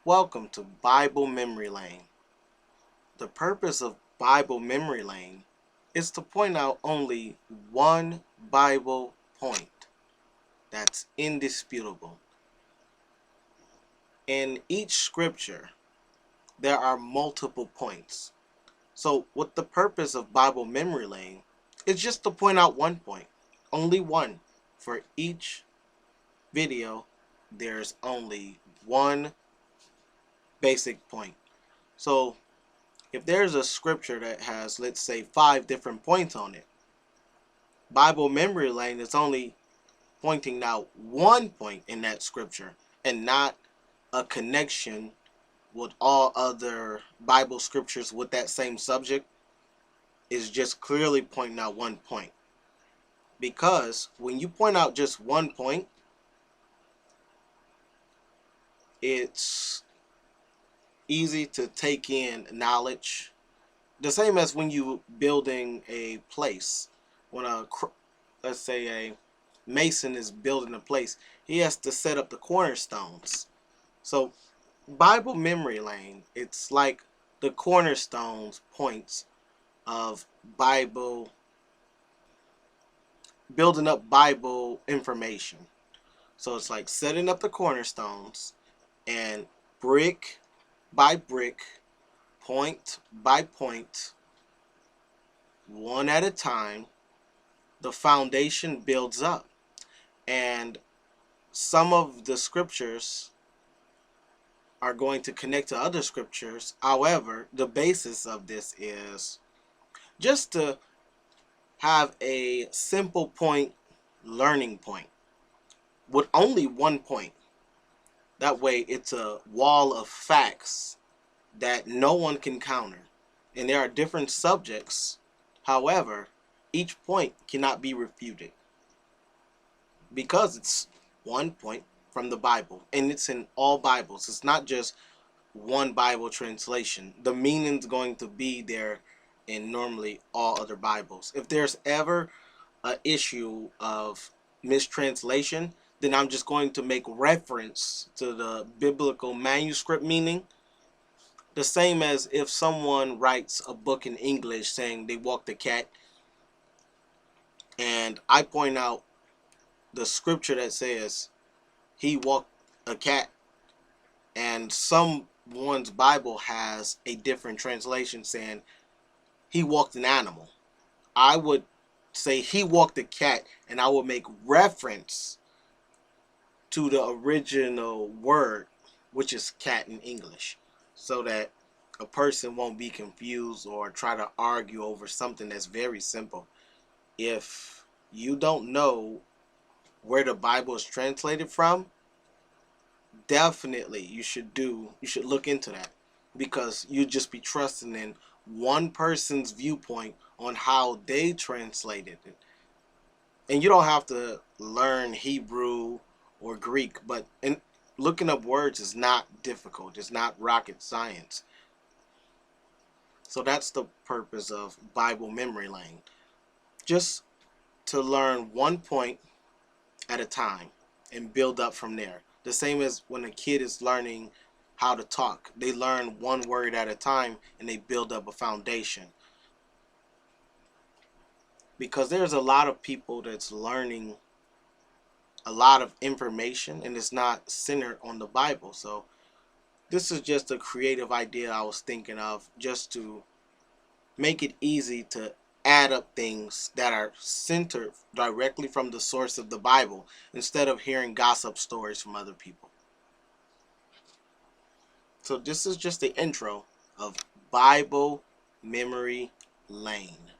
Welcome to Bible Memory Lane. The purpose of Bible Memory Lane is to point out only one Bible point that's indisputable. In each scripture, there are multiple points. So, what the purpose of Bible Memory Lane is just to point out one point, only one. For each video, there's only one basic point. So, if there's a scripture that has, let's say, 5 different points on it, Bible Memory Lane is only pointing out one point in that scripture and not a connection with all other Bible scriptures with that same subject. Is just clearly pointing out one point. Because when you point out just one point, it's easy to take in knowledge. The same as when you building a place. When let's say a mason is building a place, he has to set up the cornerstones. So Bible Memory Lane, it's like the cornerstones points of Bible, building up Bible information. So it's like setting up the cornerstones and brick by brick, point by point, one at a time, the foundation builds up. And some of the scriptures are going to connect to other scriptures. However, the basis of this is just to have a simple point, learning point, with only one point. That way, it's a wall of facts that no one can counter. And there are different subjects. However, each point cannot be refuted because it's one point from the Bible, and it's in all Bibles. It's not just one Bible translation. The meaning's going to be there in normally all other Bibles. If there's ever an issue of mistranslation, then I'm just going to make reference to the biblical manuscript meaning. The same as if someone writes a book in English saying they walked a cat, and I point out the scripture that says he walked a cat, and someone's Bible has a different translation saying he walked an animal. I would say he walked a cat, and I would make reference to the original word, which is cat in English, so that a person won't be confused or try to argue over something that's very simple. If you don't know where the Bible is translated from, definitely you should look into that, because you just be trusting in one person's viewpoint on how they translated it. And you don't have to learn Hebrew or Greek, but looking up words is not difficult. It's not rocket science. So that's the purpose of Bible Memory Lane. Just to learn one point at a time and build up from there. The same as when a kid is learning how to talk. They learn one word at a time and they build up a foundation. Because there's a lot of people that's learning a lot of information and it's not centered on the Bible. So this is just a creative idea I was thinking of, just to make it easy to add up things that are centered directly from the source of the Bible instead of hearing gossip stories from other people. So this is just the intro of Bible Memory Lane.